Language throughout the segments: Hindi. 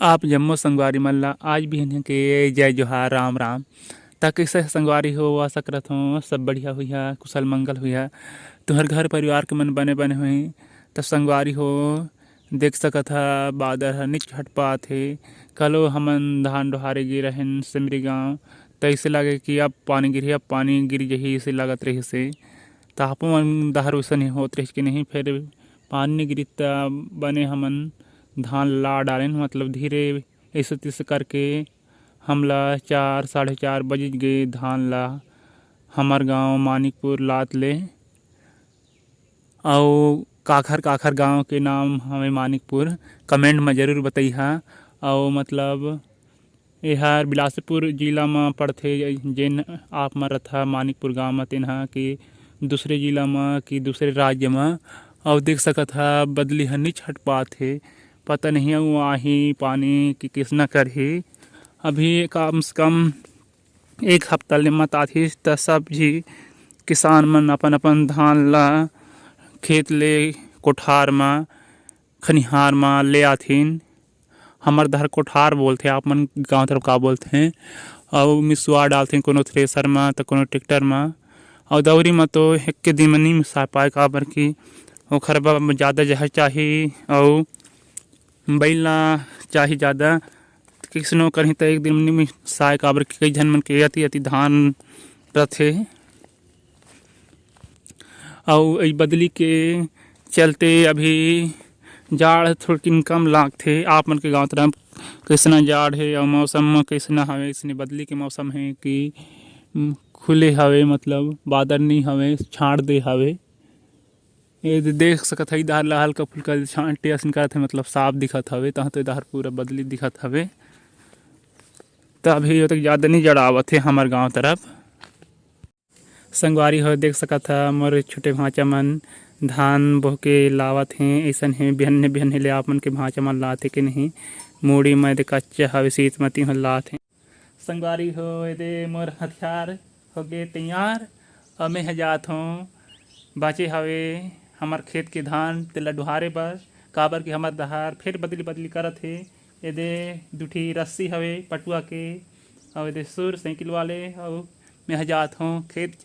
आप जम्मो संगवारी मन ला आज भी इन्हें के जय जोहार राम राम। ता कैसे संगवारी हो आशा करत हो सब बढ़िया हुई है, कुशल मंगल हुई है। तुहर घर परिवार के मन बने बने हुई तो संगवारी हो देख सकत हा बादर ह निच हटपात हे। कलो हमन धान डोहारे गिर रहन सिमरी गाँव तो ऐसे लगे कि अब पानी गिरी, अब पानी गिर जही इसे लागत रही से तापो मन दहर वैसन होत रही कि नहीं। फिर पानी नहीं गिरी बने हमन धान ला डालें, मतलब धीरे ऐसे तैसे करके हमला 4 साढ़े 4 बज गए धान ला हमार गांव मानिकपुर लात ले। और काखर काखर गांव के नाम हमें मानिकपुर कमेंट में जरूर बताइहा। और मतलब यह बिलासपुर जिला में पड़थे, जेन आप म रथा मानिकपुर गांव में तेन कि दूसरे जिला में कि दूसरे राज्य में। और देख सकत हा बदली ह नी छट पात हे, पता नहीं वो आही पानी कि किसना करही। अभी कम से कम एक हफ्ता ले मत आथिस त सब जी किसान मन अपन अपन धान ला खेत ले कोठार में खनिहार में ले आथिन। हमर दहर कोठार बोलथे, आप मन गाँव तरफ का बोलथे। और मिसवा डालथे कोनो थ्रेसर में तो कोनो टेक्टर में। और दौरी में तो एक के दिन में नहीं मिसा पाए काबर कि ओखर ज़्यादा जहर चाहिए और बैला चाहिए ज़्यादा। किसनो करही तो एक दिन में नहीं मिसाए काबर कि कई झन मन के अति अति धान रथे। और ई बदली के चलते अभी जाड़ थोड़ी कम लागथे। आप मन के गाँव तरफ कैसना जाड़ है और मौसम कैसना हवे, इसने बदली के मौसम है कि खुले हवे, मतलब बादल नहीं हवे छाड़ दे हवे। ये देख सकत है इधर ला हल्का फुल्का छांटे असन करत है, मतलब साफ दिखत हवे। तहाँ तो इधर पूरा बदली दिखत हवे तो अभी तक ज़्यादा नहीं जड़ावत है हमार गाँव तरफ। संगवारी हो देख सकत है मोर छोटे भांचा मन धान बोह के लावत हैं। ऐसन है बिहन्ने बिहन्ने ले आप मन के भांचा मन लाते कि नहीं। मूड़ी में दे कच्चा हवे शीत मती हो लात हैं। संगवारी हो दे मोर हथियार हो गए तैयार और मैं जात हूँ बाचे हवे हमार खेत के धान तेला डुहारे बर। काबर कि हमार दहार फिर बदली बदली करत हे। एदे दुठी रस्सी हवे पटुआ के और एदे सुर साइकिल वाले। और मैं जात हूँ खेत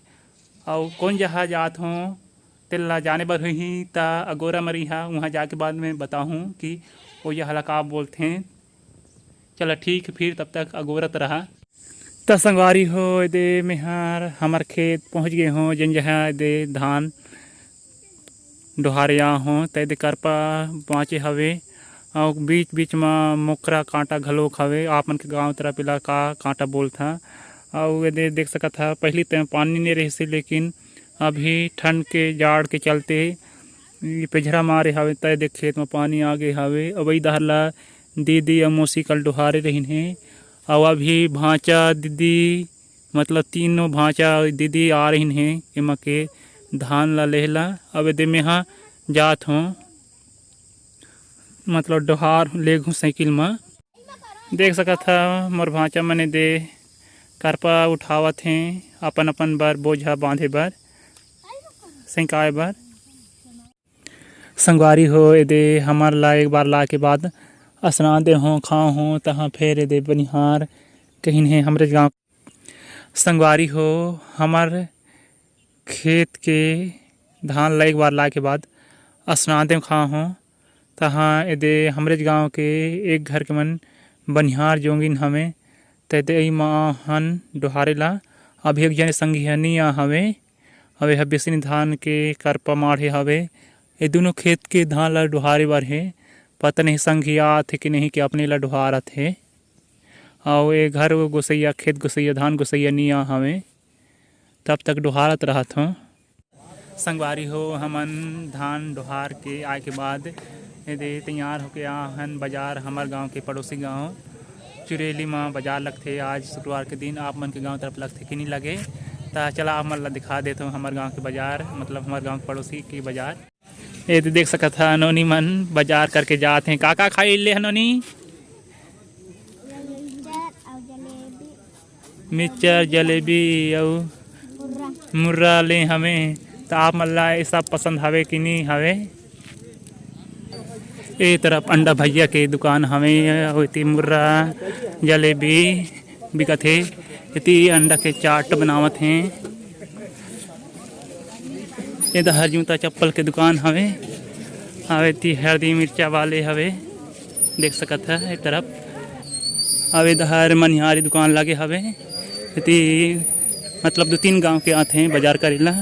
और कौन जहाँ जात हूँ तेला जाने बर हुई ता अगोरा मरी हा वहाँ जाके बाद में बताऊँ कि वो यह हला बोलते हैं। चलो ठीक फिर तब तक अगोरत रहा। त संगवारी हो दे मेहर हमार खेत पहुँच गए हों जिन जहाँ दे धान डोहारिया हों ते दे करपा बाँचे हवे। और बीच बीच में मोकरा कांटा घलोक हवे, आप मन के गाँव तरफ इला का कांटा बोलथा। और ये देख सकत था पहली तो पानी नहीं रही से, लेकिन अभी ठंड के जाड़ के चलते पिझरा मारे हवे तय देख खेत में पानी आ गए हवे। और वही दहर ला दीदी और मौसी कल डोहारे रहीन है। और अभी भांचा दीदी मतलब तीनों भांचा दीदी आ रही हैं एमा के धान ला लेहला। अब दे में हाँ जात हूँ मतलब डोहार ले घूँ साइकिल में। देख सकत था मोर भांचा मने दे करपा उठावत हैं अपन अपन बर बोझा बांधे बर सेंकाए बर। संगवारी हो दे हमार ला एक बार ला के बाद स्नान दे हों खाओ हों तहाँ फिर दे बनिहार कहीं है हमरे गाँव। संगवारी हो हमार खेत के धान ला एक बार ला के बाद स्नान दे खाओ हों तहाँ एदे हमरे गाँव के एक घर के मन बनिहार जोगिन हमें तदे माहन डोहारे ला। अभी एक जने संगिहनी हवे अब यह बेसिन धान के करपा माढ़े हवे। ये दोनों खेत के धान ला डोहारे बर है, पता नहीं संघिया थे कि नहीं कि अपने ला डोहारत है। और ये घर गोसैया खेत गोसैया धान गोसैया निया हवे तब तक डोहारत रहत हूँ। संगवारी हो हमन धान डोहार के आए के बाद यदि तैयार होके आहन बाजार हमार गांव के पड़ोसी गांव चुरेली में बाजार लगथे। आज शुक्रवार के दिन आप मन के गांव तरफ लगथे कि नहीं लगे ता चला आप मन ला दिखा देता हूँ हमार गांव के बाजार, मतलब हमार गांव के पड़ोसी की बाजार। ये तो देख सकत है नोनी मन बाजार करके जाते हैं। का खाई ले नोनी? मिक्सचर जलेबी और मुर्रा ले हमें तो आप मन ला ये सब पसंद हवे कि नहीं हवे? ए तरफ अंडा भैया के दुकान हमें होती मुर्रा जलेबी बिकत हे। इति अंडा के चाट बनावत हैं। इधर जूता चप्पल के दुकान हवे हवे ती हल्दी मिर्चा वाले हवे देख सकत है। एक तरफ अब इधर मनिहारी दुकान लगे हवे इति मतलब 2-3 गांव के आते हैं बाजार करेला।